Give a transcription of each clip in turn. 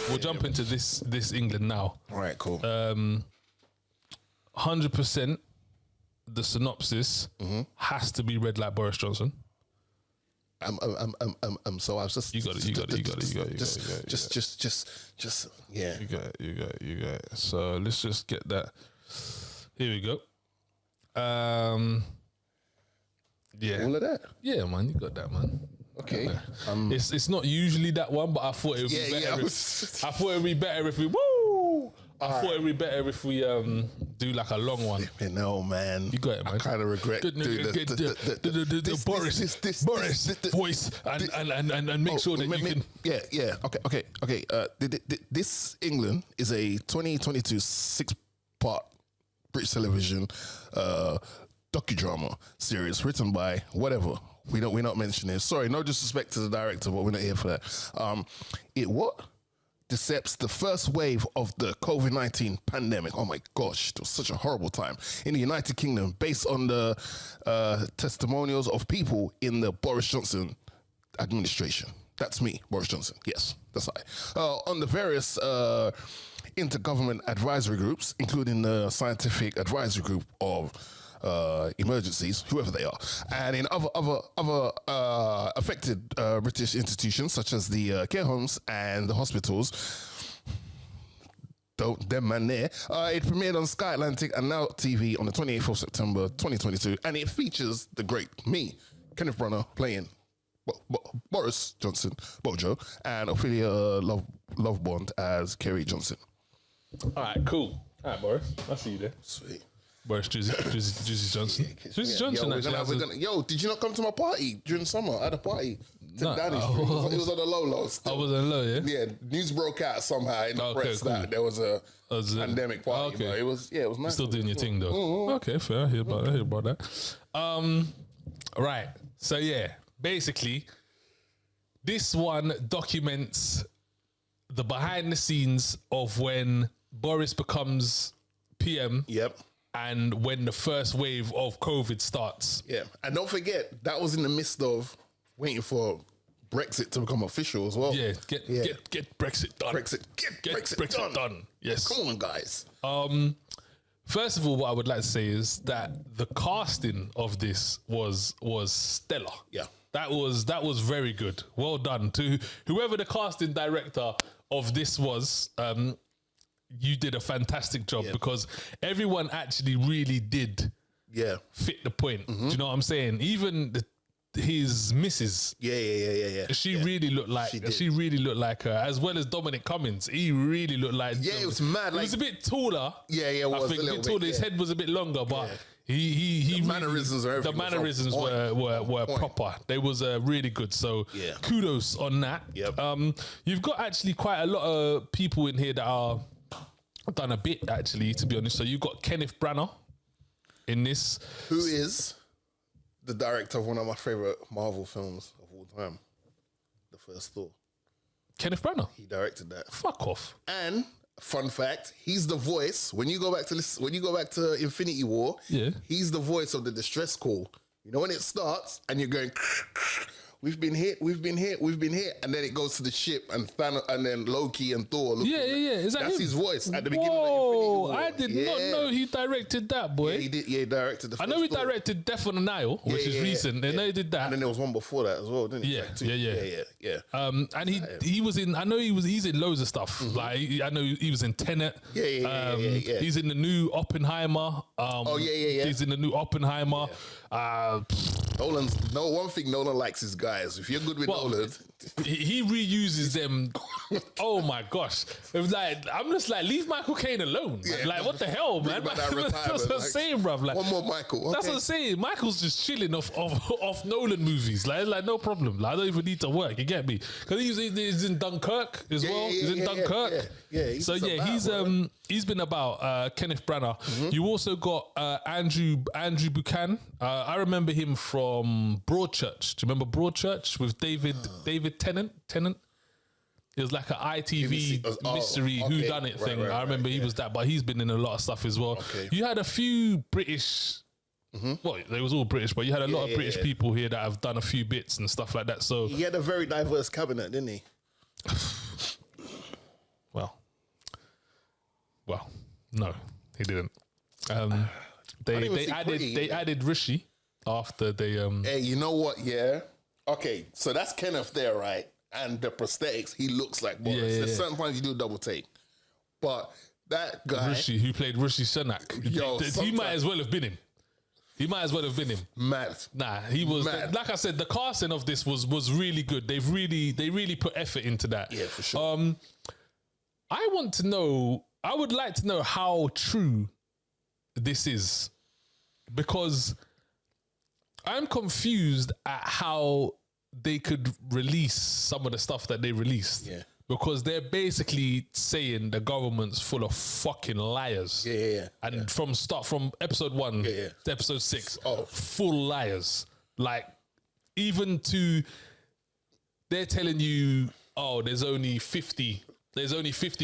we'll jump into this England now. All right, cool. 100%. The synopsis has to be read like Boris Johnson. So I was just. You got it. Yeah. You got it. So let's just get that. Here we go. Yeah. All of that. Yeah, man, you got that, man. Okay. It's not usually that one, but I thought it would be better. I thought it would be better if we thought it would be better if we do like a long one. No, man. You got it, man. I kind of regret doing the Boris voice and make sure that you can. Yeah. Okay. This England is a 2022 6-part British television docudrama series written by whatever. We're not mentioning it. Sorry, no disrespect to the director, but we're not here for that. It dissects the first wave of the COVID-19 pandemic. Oh my gosh, it was such a horrible time in the United Kingdom, based on the testimonials of people in the Boris Johnson administration. That's me, Boris Johnson. Yes, that's I. On the various intergovernment advisory groups, including the Scientific Advisory Group of emergencies, whoever they are, and in other affected British institutions such as the care homes and the hospitals. Don't them man there. It premiered on Sky Atlantic and Now TV on the 28th of September 2022, and it features the great me, Kenneth Branagh, playing Boris Johnson, Bojo, and Ophelia Lovebond as Kerry Johnson. All right, cool. All right, Boris, I see you there. Sweet. Boris Juicy Johnson. Juicy Johnson. Yo, did you not come to my party during summer? I had a party. No, Downing Street. It was on the low still. I was on the low, yeah? Yeah, news broke out somehow in the press that there was a pandemic party. Okay. But it was nice. You're still doing your thing though. Mm-hmm. Okay, fair. I hear about that. Right. So yeah, basically, this one documents the behind the scenes of when Boris becomes PM. Yep. And when the first wave of COVID starts. Yeah. And don't forget, that was in the midst of waiting for Brexit to become official as well. Yeah, get Brexit done. Get Brexit done. Yes. Come on, guys. First of all, what I would like to say is that the casting of this was stellar. Yeah. That was very good. Well done to whoever the casting director of this was. You did a fantastic job because everyone actually really did fit the point. Mm-hmm. Do you know what I'm saying? Even his missus. Yeah. She really looked like her, as well as Dominic Cummings. He really looked like. Yeah, it was mad. He was a bit taller. Yeah, it was I think a bit taller. His head was a bit longer, but he the mannerisms were proper. They was really good. So kudos on that. Yep. You've got actually quite a lot of people in here that are done a bit, actually, to be honest. So you've got Kenneth Branagh in this. Who is the director of one of my favourite Marvel films of all time, The First Thor. Kenneth Branagh? He directed that. Fuck off. And, fun fact, he's the voice, when you go back to Infinity War, he's the voice of the distress call. You know when it starts and you're going... We've been hit, and then it goes to the ship and Thanos, and then Loki and Thor. Yeah. Is That's him? his voice at the beginning of Infinity War. I did not know he directed that, boy. Yeah, he did. Yeah, he directed the first I know he Thor. directed Death on the Nile, which is recent. I know he did that. And then there was one before that as well, didn't he? Yeah. And he was in. I know he's in loads of stuff. Mm-hmm. Like I know he was in Tenet. Yeah. He's in the new Oppenheimer. He's in the new Oppenheimer. One thing Nolan likes his guys. If you're good with Nolan, he reuses them. Oh my gosh! It was like I'm just like leave Michael Caine alone. Yeah, like what the hell, man? That's what I'm saying, bruv. Like one more Michael. Okay. That's what I'm saying. Michael's just chilling off Nolan movies. Like no problem. Like I don't even need to work. You get me? Because he's in Dunkirk as well. He's in Dunkirk. He's been about Kenneth Branagh. Mm-hmm. You also got Andrew Buchanan. I remember him from Broadchurch. Do you remember Broadchurch with David Tennant? It was like an ITV mystery whodunit thing. I remember he was that, but he's been in a lot of stuff as well. Okay. You had a few British. Mm-hmm. Well, they was all British, but you had a lot of British people here that have done a few bits and stuff like that. So he had a very diverse cabinet, didn't he? Well, no, he didn't. They added Rishi after they. Hey, you know what? Yeah. Okay, so that's Kenneth there, right? And the prosthetics, he looks like Boris. There's certain times you do a double take, but that guy, Rishi, who played Rishi Sunak, he might as well have been him. He might as well have been him. Mad. Nah, he was Mad. like I said. The casting of this was really good. They really put effort into that. Yeah, for sure. I would like to know how true this is, because I'm confused at how they could release some of the stuff that they released. Yeah. Because they're basically saying the government's full of fucking liars. Yeah. And from episode 1 to episode 6, full liars. Like, even to, they're telling you, oh, there's only 50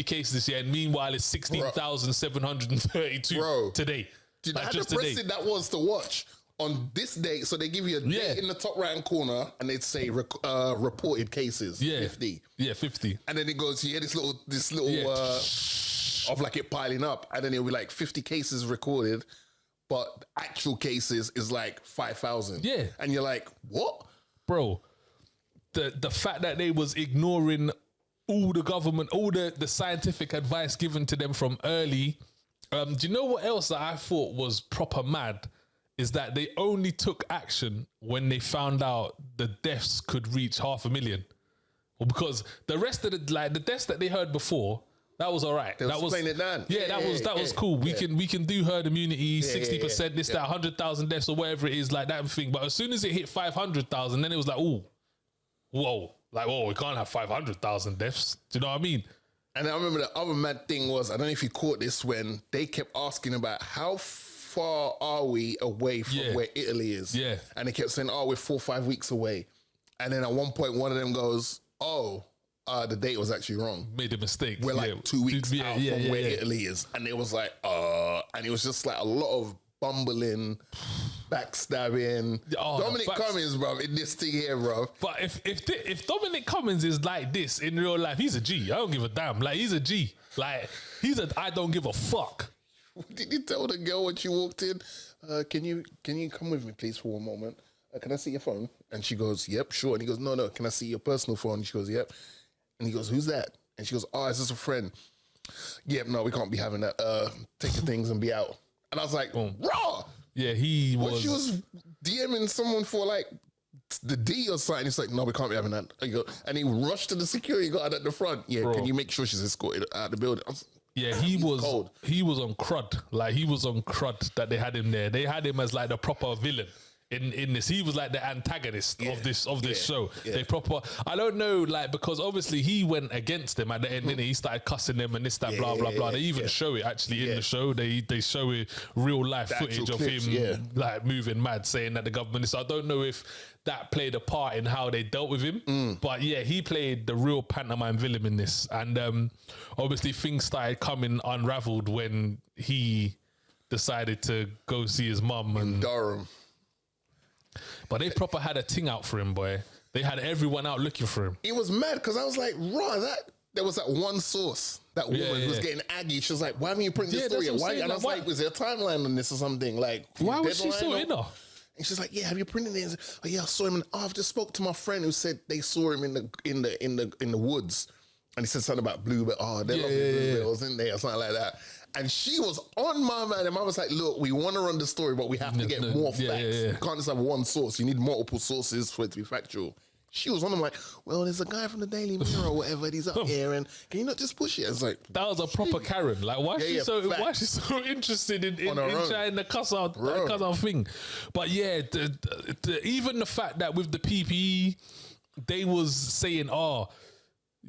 cases this year, and meanwhile it's 16,732 today. Dude, like, how just depressing today. that was to watch. On this date, so they give you a date in the top right-hand corner, and they'd say reported cases, 50. Yeah, 50. And then it goes, you hear this little of like it piling up, and then it'll be like 50 cases recorded, but actual cases is like 5,000. Yeah. And you're like, what? Bro, the fact that they was ignoring all the government, all the scientific advice given to them from early. Do you know what else that I thought was proper mad? Is that they only took action when they found out the deaths could reach 500,000. Well, because the rest of the deaths that they heard before, that was all right. That was playing it down. Yeah, that was cool. We can do herd immunity, 60%, that 100,000 deaths or whatever it is, like that thing. But as soon as it hit 500,000, then it was like, whoa, we can't have 500,000 deaths. Do you know what I mean? And I remember the other mad thing was, I don't know if you caught this, when they kept asking about how far are we away from where Italy is? Yeah. And they kept saying, we're 4 or 5 weeks away. And then at one point, one of them goes, the date was actually wrong. Made a mistake. We're like 2 weeks out from where Italy is. And it was like, and it was just like a lot of bumbling, backstabbing. Dominic Cummings, bro, in this thing here, bro. But if Dominic Cummings is like this in real life, he's a G. I don't give a damn. Like, he's a G. Like, I don't give a fuck. Did you tell the girl when she walked in, can you come with me, please, for one moment? Can I see your phone? And she goes, yep, sure. And he goes, no, can I see your personal phone? And she goes, yep. And he goes, who's that? And she goes, is this a friend? Yep, no, we can't be having that. Take your things and be out. And I was like, raw. Yeah, he was. She was DMing someone for like the D or something. It's like, no, we can't be having that. And he rushed to the security guard at the front. Yeah, bro, can you make sure she's escorted out of the building? Yeah, he was on crud. Like, he was on crud that they had him there. They had him as like the proper villain in this. He was like the antagonist of this show. Yeah. They proper. I don't know, like, because obviously he went against them at the end, and he started cussing them and this, that, blah, blah, blah. They even show it actually in the show. They show it real life footage of him like moving mad, saying that the government is. So I don't know if that played a part in how they dealt with him. But yeah, he played the real pantomime villain in this. And obviously things started coming unraveled when he decided to go see his mum. In Durham. But they proper had a ting out for him, boy. They had everyone out looking for him. It was mad because I was like, there was that one source. That woman was getting aggy. She was like, why haven't you printed this story? Why? And I was like, was there a timeline on this or something? Like, why was she so in her? And she's like, yeah, have you printed it? Oh yeah, I saw him. I've just spoke to my friend who said they saw him in the woods, and he said something about bluebell. Oh, they're lovely bluebells, isn't they, or something like that. And she was on my man, and I was like, look, we want to run the story, but we have to get more facts. You can't just have one source. You need multiple sources for it to be factual. She was on them like, well, there's a guy from the Daily Mirror or whatever, and he's up here, and can you not just push it? It's like, that was a proper Karen. Like, why is she so interested in trying to cuss out thing? But yeah, even the fact that with the PPE, they was saying,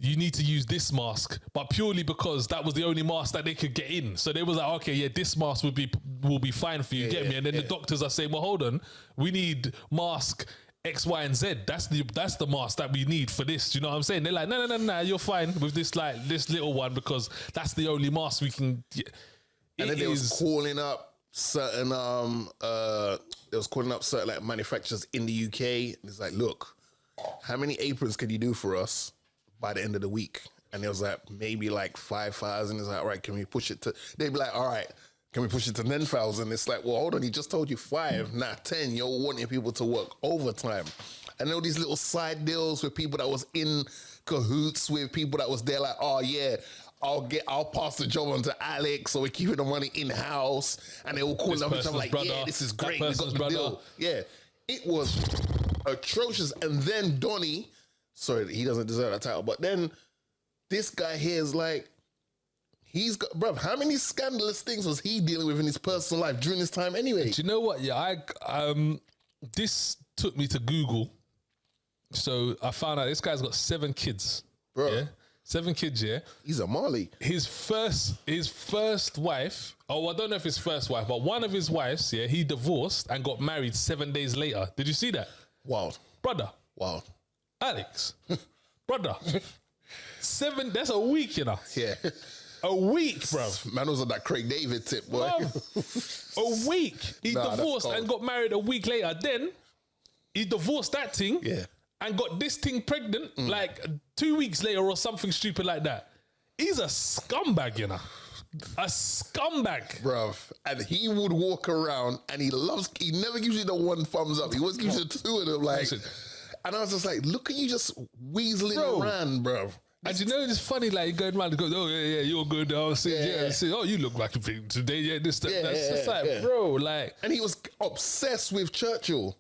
you need to use this mask, but purely because that was the only mask that they could get in. So they was like, okay, yeah, this mask will be fine for you, get me? And then the doctors are saying, well, hold on, we need mask X, Y, and Z. That's the mask that we need for this. Do you know what I'm saying? They're like, no, you're fine with this, like this little one, because that's the only mask we can get. And then they was calling up certain like manufacturers in the UK. It's like, look, how many aprons can you do for us by the end of the week? and it was like maybe like 5,000. It's like, all right, can we push it to? They'd be like, all right, can we push it to 10,000? It's like, well, hold on, he just told you 5, not 10. You're wanting people to work overtime. And all these little side deals with people that was in cahoots with people that was there, like, oh yeah, I'll pass the job on to Alex, so we're keeping the money in house, and they all call up each other like, brother, yeah, this is great, we got the deal. Yeah, it was atrocious. And then Donnie, sorry, he doesn't deserve that title, but then this guy here is like, he's got, bruv, how many scandalous things was he dealing with in his personal life during this time anyway? Do you know what? Yeah, this took me to Google. So I found out this guy's got 7 kids. Bro. Yeah? 7 kids, yeah. He's a Marley. His first wife, I don't know if his first wife, but one of his wives, yeah, he divorced and got married 7 days later. Did you see that? Wild. Brother. Wild. Alex. Brother. 7, that's a week, you know. Yeah. A week, bro. Man was on that Craig David tip, boy. A week. He divorced and got married a week later. Then he divorced that thing. Yeah. And got this thing pregnant like 2 weeks later or something stupid like that. He's a scumbag, you know. A scumbag. Bruv. And he would walk around and he never gives you the one thumbs up. He always gives you 2 of them. Like, and I was just like, look at you just weaseling around, bruv. And you know, it's funny, like, going around and goes, oh, yeah, you're good. Oh, you look like a thing today. Yeah, this, that. That's just like, bro, like. And he was obsessed with Churchill.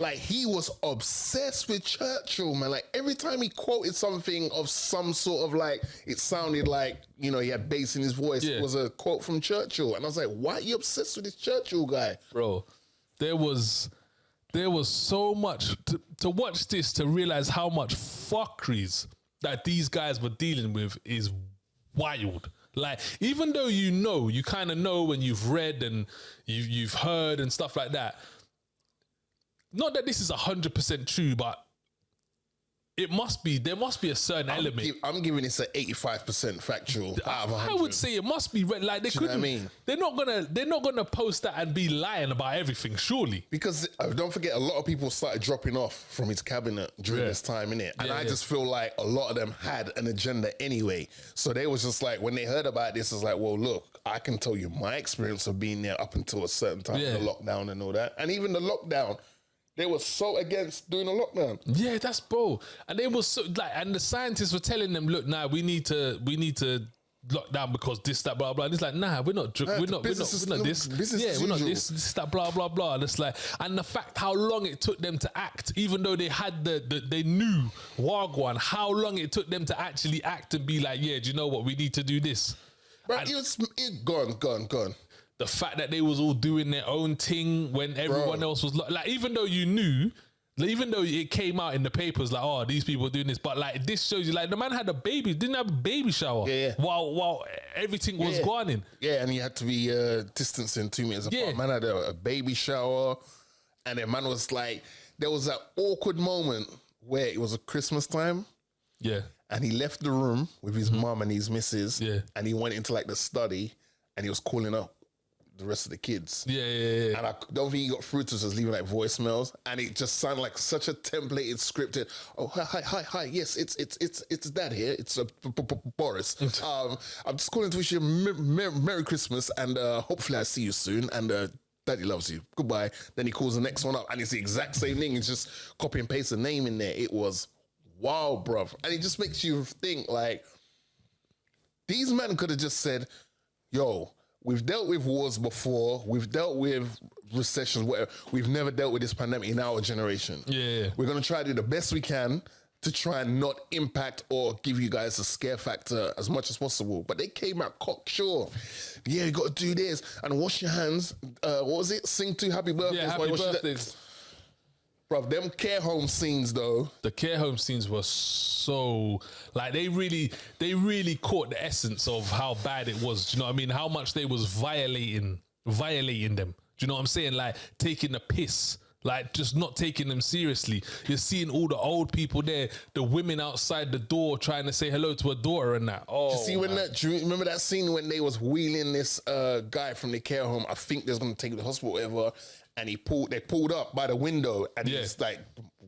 Like, he was obsessed with Churchill, man. Like, every time he quoted something of some sort of, like, it sounded like, you know, he had bass in his voice. It was a quote from Churchill. And I was like, why are you obsessed with this Churchill guy? Bro, there was so much to watch this to realize how much fuckeries that these guys were dealing with is wild. Like, even though you kind of know when you've read and you've heard and stuff like that. Not that this is 100% true, but there must be a certain element. I'm giving this an 85% factual out of 100. I would say it must be like they couldn't. I mean? They're not gonna post that and be lying about everything, surely. Because don't forget, a lot of people started dropping off from his cabinet during this time, innit? And I just feel like a lot of them had an agenda anyway. So they was just like, when they heard about this, it's like, well, look, I can tell you my experience of being there up until a certain time of the lockdown and all that, and even the lockdown. They were so against doing a lockdown. Yeah, that's bro. And they were so like, and the scientists were telling them, look, nah, we need to lock down because this, that, blah, blah. And it's like, nah, we're not this. We're not this, that, blah, blah, blah. And it's like, and the fact how long it took them to act, even though they had they knew Wagwan, how long it took them to actually act and be like, yeah, do you know what? We need to do this. But gone. The fact that they was all doing their own thing when everyone else was like, even though you knew, even though it came out in the papers, like, oh, these people are doing this, but like this shows you, like, the man had a baby, didn't have a baby shower, while everything was going in. Yeah, and he had to be distancing 2 meters apart. Man had a baby shower, and then man was like, there was that awkward moment where it was a Christmas time. Yeah. And he left the room with his mum and his missus. Yeah. And he went into like the study and he was calling up the rest of the kids. Yeah. And I don't think he got through to us, just leaving like voicemails, and it just sounded like such a templated, scripted. Oh, hi. Yes, it's Dad here. It's Boris. I'm just calling to wish you a Merry Christmas, and hopefully I see you soon. And Daddy loves you. Goodbye. Then he calls the next one up, and it's the exact same thing. It's just copy and paste the name in there. It was wow, bruv. And it just makes you think, like, these men could have just said, yo, we've dealt with wars before. We've dealt with recessions, whatever. We've never dealt with this pandemic in our generation. Yeah. We're going to try to do the best we can to try and not impact or give you guys a scare factor as much as possible. But they came out cocksure. Yeah, you got to do this and wash your hands. What was it? Sing to happy birthdays. Yeah, happy birthdays. Bruv, them care home scenes though. The care home scenes were so, like, they really caught the essence of how bad it was. Do you know what I mean? How much they was violating them. Do you know what I'm saying? Like, taking the piss. Like, just not taking them seriously. You're seeing all the old people there, the women outside the door trying to say hello to her daughter and that. Oh, you see, do you remember that scene when they was wheeling this guy from the care home? I think they was going to take him to the hospital or whatever. And they pulled up by the window and he's like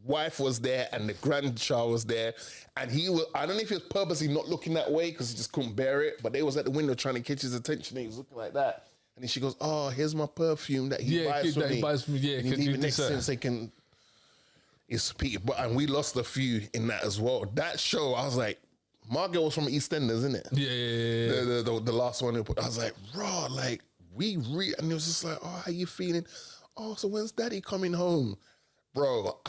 wife was there and the grandchild was there, and he was, I don't know if he was purposely not looking that way because he just couldn't bear it, but they was at the window trying to catch his attention and he was looking like that. And then she goes, oh, here's my perfume that he buys from me. He buys from me. Yeah, and he leave it next to him so he can... It's Peter, and we lost a few in that as well. That show, I was like, Margaret was from EastEnders, isn't it? Yeah. The last one. I was like, raw, like, and it was just like, oh, how you feeling? Oh, so when's Daddy coming home? Bro,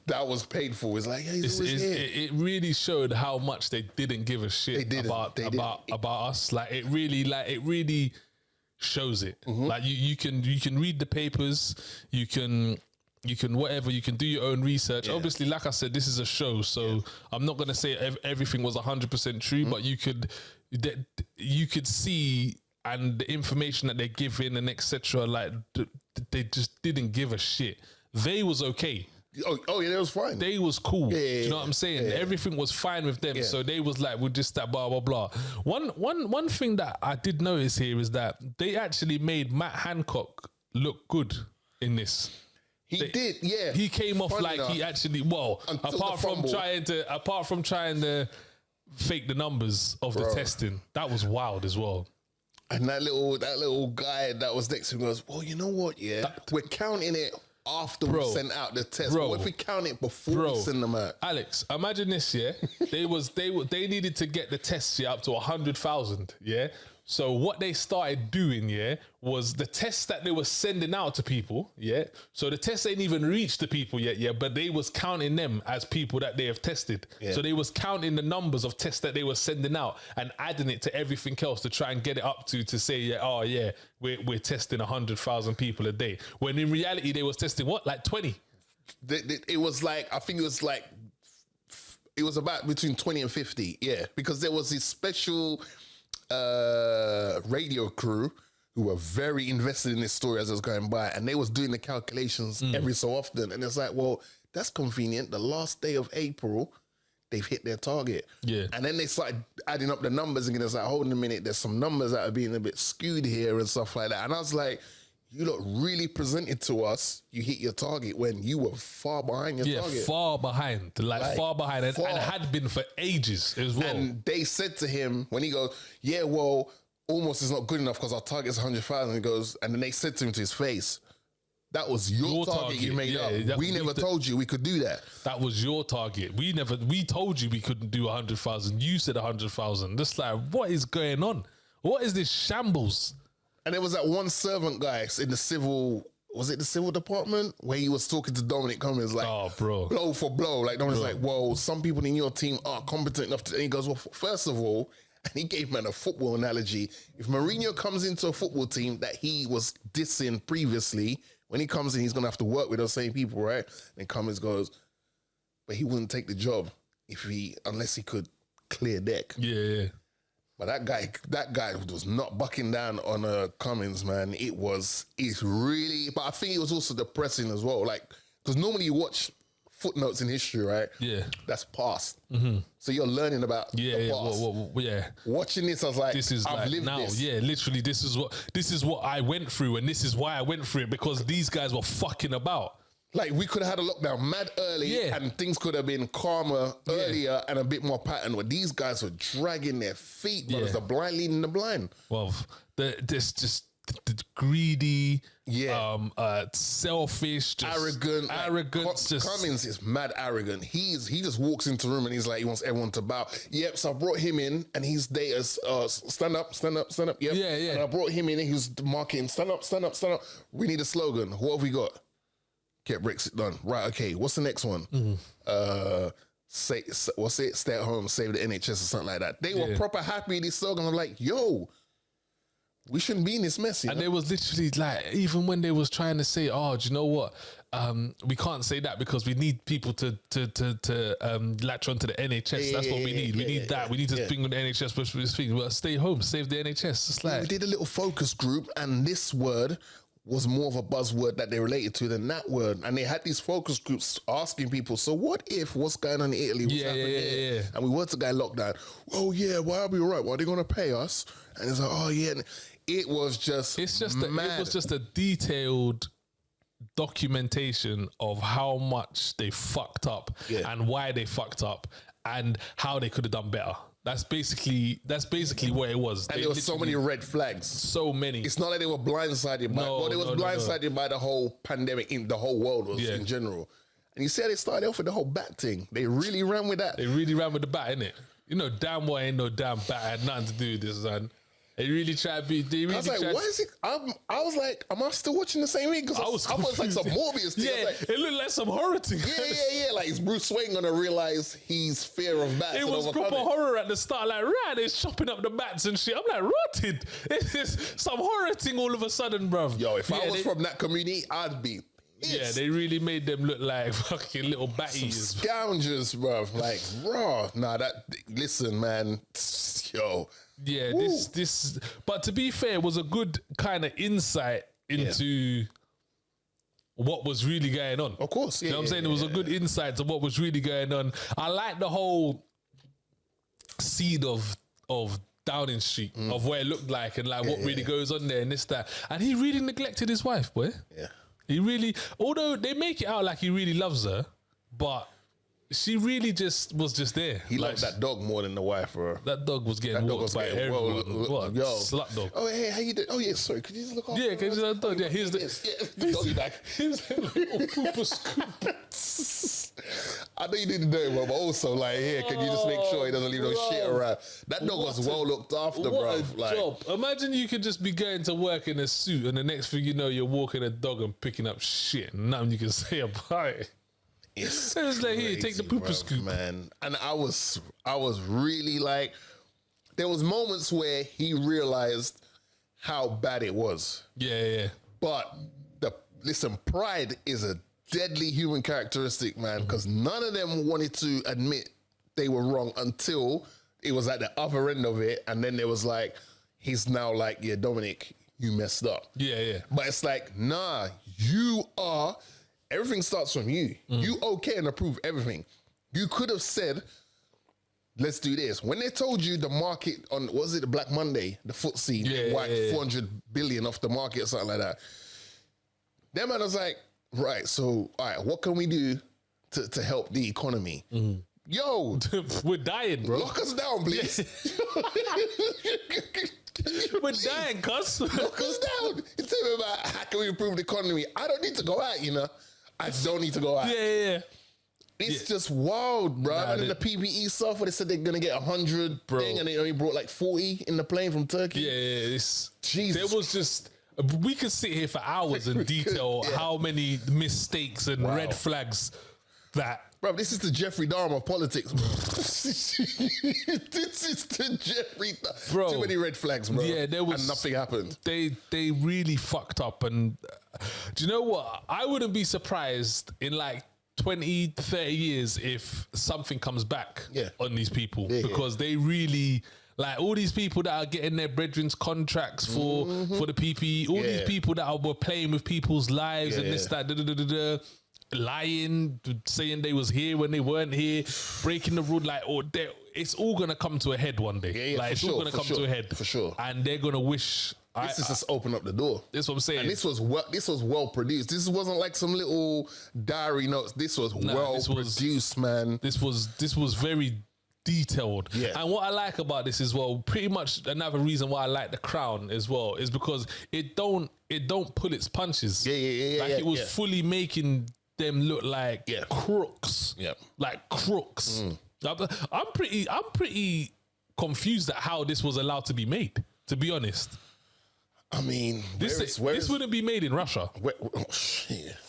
that was painful. It's like, hey, it really showed how much they didn't give a shit about us. Like, it really shows it. Mm-hmm. Like, you can read the papers, you can whatever, you can do your own research. Yeah. Obviously, like I said, this is a show, so I'm not going to say everything was 100% true, but you could see, and the information that they're giving and etc. Like, they just didn't give a shit. They was okay. Oh yeah, that was fine. They was cool. Yeah, do you know what I'm saying? Yeah. Everything was fine with them. Yeah. So they was like, we'll just that blah blah blah. One thing that I did notice here is that they actually made Matt Hancock look good in this. He did, yeah. He came off like he actually, apart from trying to fake the numbers of the testing, that was wild as well. And that little guy that was next to him goes, well, you know what? Yeah, we're counting it after we sent out the test. What if we count it before we send them out? Alex, imagine this. Yeah, they needed to get the tests up to 100,000. Yeah. So what they started doing, was the tests that they were sending out to people, So the tests ain't even reached the people yet, but they was counting them as people that they have tested. Yeah. So they was counting the numbers of tests that they were sending out and adding it to everything else to try and get it up to say, we're testing 100,000 people a day. When in reality they was testing what, like 20? It was like, I think it was like, it was about between 20 and 50, because there was this special radio crew who were very invested in this story as it was going by, and they was doing the calculations every so often, and it's like, well, that's convenient. The last day of April, they've hit their target. Yeah. And then they started adding up the numbers again. It's like, hold on a minute, there's some numbers that are being a bit skewed here and stuff like that. And I was like, you lot really presented to us you hit your target when you were far behind your target. Yeah, far behind. Like far behind. And had been for ages as well. And they said to him, when he goes, yeah, well, almost is not good enough because our target's 100,000. He goes, and then they said to him to his face, that was your target you made up. We never told you we could do that. That was your target. We told you we couldn't do 100,000. You said 100,000. Just like, what is going on? What is this shambles? And there was that one servant guy in the civil, was it the civil department? Where he was talking to Dominic Cummings like, blow for blow. Like, Dominic's like, well, some people in your team aren't competent enough to, and he goes, well, first of all, and he gave man a football analogy. If Mourinho comes into a football team that he was dissing previously, when he comes in, he's going to have to work with those same people, right? And Cummings goes, but he wouldn't take the job unless he could clear deck. Yeah. But that guy was not bucking down on Cummings, man. It's really, but I think it was also depressing as well. Like, because normally you watch footnotes in history, right? Yeah. That's past. Mm-hmm. So you're learning about the past. Watching this, I was like, I've lived this. Yeah, literally, this is what I went through, and this is why I went through it, because these guys were fucking about. Like, we could have had a lockdown mad early and things could have been calmer earlier and a bit more pattern. But these guys were dragging their feet, brothers. The blind leading the blind. Well, this just the greedy, selfish, just arrogant. Cummings is mad arrogant. He just walks into the room and he's like, he wants everyone to bow. Yep, so I brought him in and he's there as stand up. Yep. Yeah. And I brought him in and he was marking, stand up. We need a slogan. What have we got? Get Brexit done. Right, okay. What's the next one? Mm-hmm. Stay at home, save the NHS or something like that. They were proper happy with this slogan. I'm like, yo, we shouldn't be in this mess. And they was literally like, even when they was trying to say, oh, do you know what? We can't say that because we need people to latch onto the NHS. That's what we need. We need that. We need to think on the NHS. But stay home, save the NHS. It's like, we did a little focus group, and this word was more of a buzzword that they related to than that word. And they had these focus groups asking people, so what if what's going on in Italy? What's happening here? And we were to go lockdown. Oh yeah, why are we all right? Why are they going to pay us? And it's like, oh yeah. And it was just it was just a detailed documentation of how much they fucked up and why they fucked up and how they could have done better. That's basically what it was. And there were so many red flags. So many. It's not like they were blindsided by they was blindsided by the whole pandemic in the whole world was in general. And you see how they started off with the whole bat thing. They really ran with that. They really ran with the bat, innit? You know damn well ain't no damn bat had nothing to do with this, man. They really tried to be. They really I was like, what is it? I was like, am I still watching the same thing? Because I was like some Morbius thing. Yeah, like, it looked like some horror thing. Yeah. Like, is Bruce Wayne gonna realize he's fear of bats? It was proper horror at the start. Like, right, they're chopping up the bats and shit. I'm like, rotted. It's some horror thing all of a sudden, bruv. Yo, if I was from that community, I'd be. Yeah, they really made them look like fucking little bat eaters. Scoundrels, bruv. Like, raw. Nah, listen, man. Yo. Yeah, this. But to be fair, it was a good kind of insight into what was really going on. Of course, you know what I'm saying? It was a good insight to what was really going on. I like the whole seed of Downing Street, of where it looked like and like what really goes on there and this, that. And he really neglected his wife, boy. Yeah. He really, although they make it out like he really loves her, but she really was just there. He liked that dog more than the wife, bro. That dog was getting walked by everyone. What? Yo. Slut dog. Oh, hey, how you doing? Oh, yeah, sorry. Could you just look after Yeah, because that dog. Yeah, here's the doggy back. Here's the little pooper scoop. I know you didn't know it, bro, but also, like, here, can you just make sure he doesn't leave no shit around? That dog was well looked after, bro. What a job. Imagine you could just be going to work in a suit and the next thing you know, you're walking a dog and picking up shit and nothing you can say about it. It's like, here, take the pooper scoop, man. And I was really like, there was moments where he realized how bad it was. Yeah. But listen, pride is a deadly human characteristic, man, because none of them wanted to admit they were wrong until it was at the other end of it, and then there was like, he's now like, yeah, Dominic, you messed up. Yeah. But it's like, nah, everything starts from you. You okay and approve everything. You could have said, let's do this. When they told you the market on, was it the Black Monday, the FTSE, wiped 400 billion off the market or something like that. That man was like, right, so, all right, what can we do to help the economy? Yo. We're dying, bro. Lock us down, please. We're dying, cuz. Lock us down. You tell me about how can we improve the economy. I don't need to go out, you know. I don't need to go out. Yeah. It's just wild, bro. And then the PPE software, they said they're going to get 100 thing, and they only brought like 40 in the plane from Turkey. Yeah. Jesus. There was just... We could sit here for hours and detail how many mistakes and red flags that... Bro, this is the Jeffrey Dahmer of politics, bro. This is the Jeffrey Dahmer. Bro. Too many red flags, bro. Yeah, there was... And nothing happened. They really fucked up. And do you know what? I wouldn't be surprised in like 20, 30 years if something comes back on these people. Because they really... Like all these people that are getting their brethren's contracts for the PPE, all these people that were playing with people's lives and this, that, lying, saying they was here when they weren't here, breaking the rule, like, it's all gonna come to a head one day. Like it's all gonna come to a head for sure, and they're gonna wish. This is just open up the door. That's what I'm saying. And this was well produced. This wasn't like some little diary notes. This was produced, man. This was very detailed. And what I like about this as well, pretty much another reason why I like The Crown as well, is because it don't pull its punches. It was fully making them look like crooks. Like crooks. I'm pretty confused at how this was allowed to be made, to be honest. I mean, this wouldn't be made in Russia.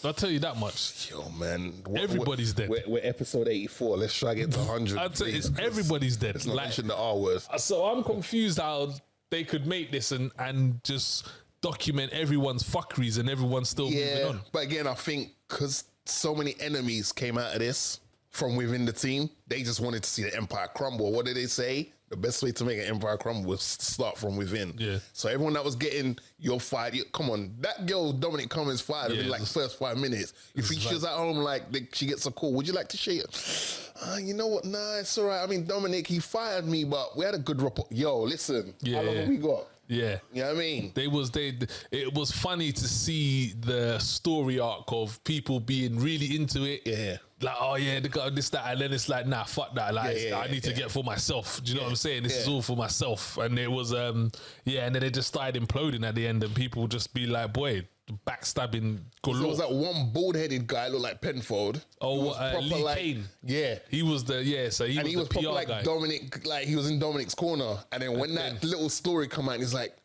I'll tell you that much. Yo, man. Everybody's dead. We're episode 84. Let's try to get to 100. I'll tell you, everybody's dead. Let's not mention the R word. So I'm confused how they could make this and just document everyone's fuckeries and everyone's still moving on. But again, I think because so many enemies came out of this from within the team, they just wanted to see the empire crumble. What did they say? The best way to make an empire crumble was to start from within. So everyone that was getting your fight, come on, that girl Dominic Cummings fired in like the first 5 minutes. You think she was at home, like she gets a call, would you like to share it? You know what? Nah, it's all right. I mean, Dominic, he fired me, but we had a good rapport. Yo, listen, how long have we got? Yeah. You know what I mean? It was funny to see the story arc of people being really into it. Yeah. Like, oh yeah, they got this, that, and then it's like, nah, fuck that. Like, I need to get for myself. Do you know what I'm saying? This is all for myself. And it was, and then it just started imploding at the end, and people just be like, boy, backstabbing galore. There was that one bald-headed guy, looked like Penfold. Oh, Lee Kane. Yeah. He was the, so he was the PR like guy. Dominic, like he was in Dominic's corner. And then when that little story come out, he's like,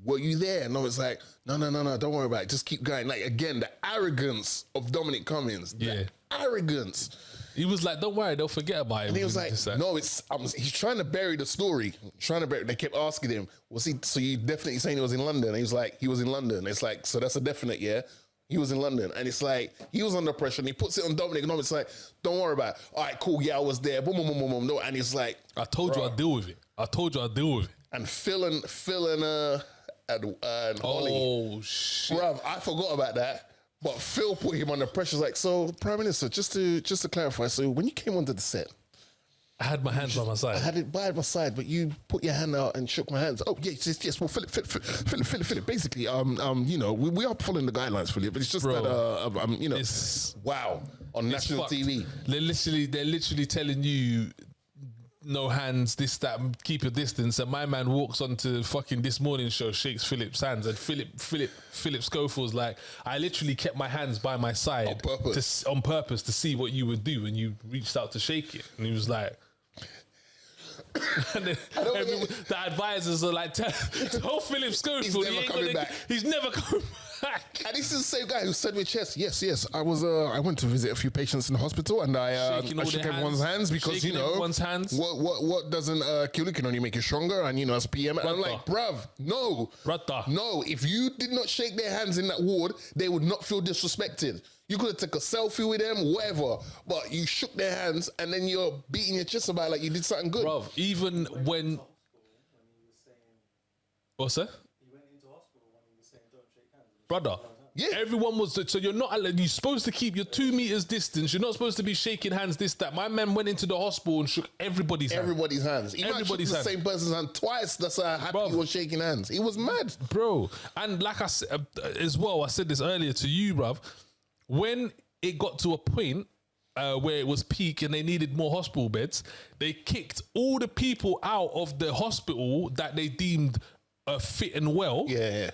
were you there? And I was like, no, don't worry about it. Just keep going. Like, again, the arrogance of Dominic Cummings. The arrogance. He was like, don't worry, they'll forget about it. And he was like, no, he's trying to bury the story. They kept asking him, so you definitely saying he was in London? And he was like, he was in London. It's like, so that's a definite, yeah? He was in London. And it's like, he was under pressure and he puts it on Dominic and Dominic's like, don't worry about it. All right, cool, yeah, I was there. Boom, boom, boom, boom, boom. No, and he's like, I told you I'd deal with it. And Phil and Holly. Oh, shit. Bruv, I forgot about that. But Phil put him under pressure. Like, so, Prime Minister, just to clarify, so when you came onto the set, I had my hands by my side. I had it by my side, but you put your hand out and shook my hands. Oh, yes. Well, Philip. Basically, you know, we are following the guidelines, Philip, but it's just that, you know, wow, on national TV. They're literally telling you, no hands, this, that, keep your distance. And my man walks onto fucking This Morning show, shakes Philip's hands, and Philip Schofield's like, I literally kept my hands by my side on purpose to see what you would do, and you reached out to shake it, and he was like. And then the advisors are like, tell Philip Schofield he's never coming back. And this is the same guy who said with chest, yes. I went to visit a few patients in the hospital, and I shook everyone's hands because you know what doesn't kill you can only make you stronger, and you know as PM. And I'm like, bruv, no. If you did not shake their hands in that ward, they would not feel disrespected. You could have took a selfie with them, whatever, but you shook their hands and then you're beating your chest about it like you did something good. Bruv, even when... What's that? He went into hospital when he was saying don't shake hands. Brother, everyone was... So you're supposed to keep your 2 meters distance. You're not supposed to be shaking hands, this, that. My man went into the hospital and shook everybody's hands. He might shook the same person's hand twice. That's how happy he was shaking hands. He was mad. Bro, and like I said, as well, I said this earlier to you, bruv. When it got to a point where it was peak and they needed more hospital beds, they kicked all the people out of the hospital that they deemed fit and well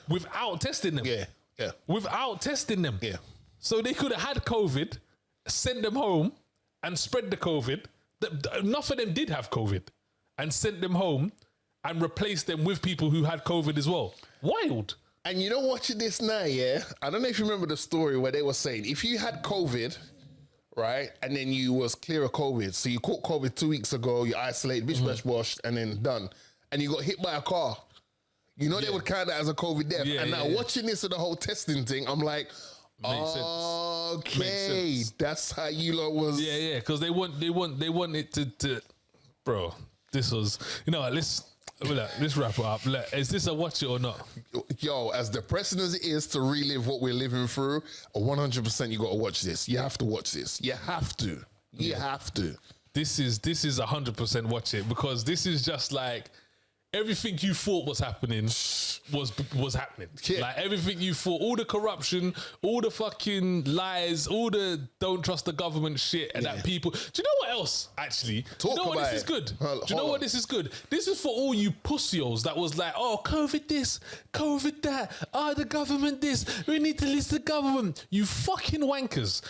without testing them. Without testing them. So they could have had COVID, sent them home and spread the COVID. Enough of them did have COVID and sent them home and replaced them with people who had COVID as well. Wild. And you know, watching this now, I don't know if you remember the story where they were saying, if you had COVID, right, and then you was clear of COVID, so you caught COVID 2 weeks ago, you isolated, bish, washed, and then done, and you got hit by a car, you know they would count that as a COVID death. And now watching this and the whole testing thing, I'm like, okay, that's how you lot was. Yeah, because they want it to, bro, this was, you know, let's wrap it up. Is this a watch it or not? Yo, as depressing as it is to relive what we're living through, 100% you got to watch this. You have to watch this. You have to. You have to. This is 100% watch it, because this is just like everything you thought was happening was happening. Like everything you thought, all the corruption, all the fucking lies, all the don't trust the government shit, and that people. Do you know what else? Actually, do you know what this is good? Do you know what this is good? This is for all you pussios that was like, oh, COVID this, COVID that, the government this. We need to list the government. You fucking wankers.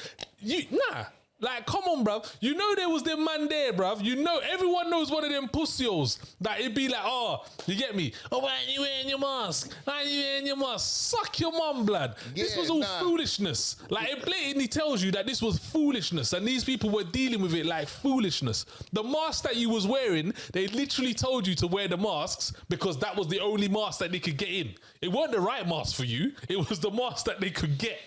Like, come on, bruv. You know there was them man there, bruv. You know, everyone knows one of them pussios. That it'd be like, oh, you get me? Oh, why ain't you wearing your mask? Why ain't you wearing your mask? Suck your mum, blood. This was all foolishness. Like, it blatantly tells you that this was foolishness, and these people were dealing with it like foolishness. The mask that you was wearing, they literally told you to wear the masks because that was the only mask that they could get in. It weren't the right mask for you. It was the mask that they could get.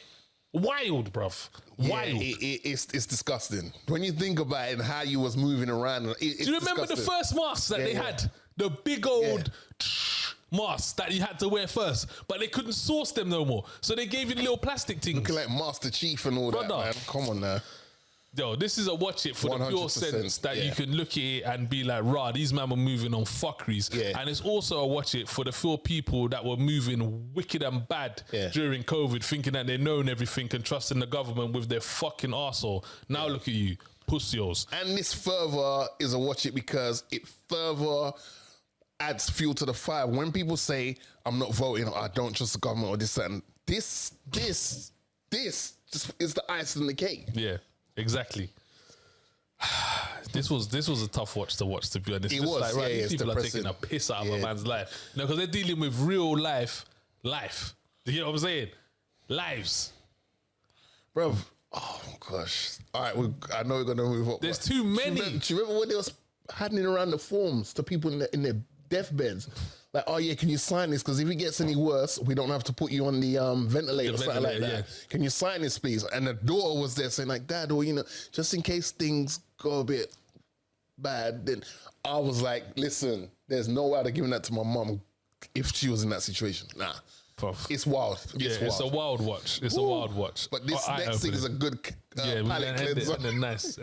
Wild, bruv. Wild. It's disgusting. When you think about it and how you was moving around. Do you remember the first mask that they had? The big old mask that you had to wear first. But they couldn't source them no more. So they gave you the little plastic things. Looking like Master Chief and all that, man. Come on now. Yo, this is a watch it for the pure 100%, sense that you can look at it and be like, rah, these men were moving on fuckeries. Yeah. And it's also a watch it for the few people that were moving wicked and bad during COVID, thinking that they known everything and trusting the government with their fucking arsehole. Now look at you, pussios. And this further is a watch it because it further adds fuel to the fire. When people say, I'm not voting, or I don't trust the government, or this and this just is the icing on the cake. Yeah, exactly. This was a tough watch, to be honest. It Just was, like, right, these people depressing. are taking a piss out of a man's life. You know, because they're dealing with real life. You know what I'm saying? Lives. Bro, oh gosh. All right, I know we're going to move up. There's too many. Do you remember when they was handing around the forms to people in their deathbeds? Like, oh yeah, can you sign this? Because if it gets any worse, we don't have to put you on the ventilator or something like that. Yeah. Can you sign this, please? And the daughter was there saying like, Dad, or you know, just in case things go a bit bad. Then I was like, listen, there's no way I'd have given that to my mum if she was in that situation. Nah. Prof. It's wild. It's a wild watch. It's a wild watch. But this next thing is a good palate cleanser. And then nice.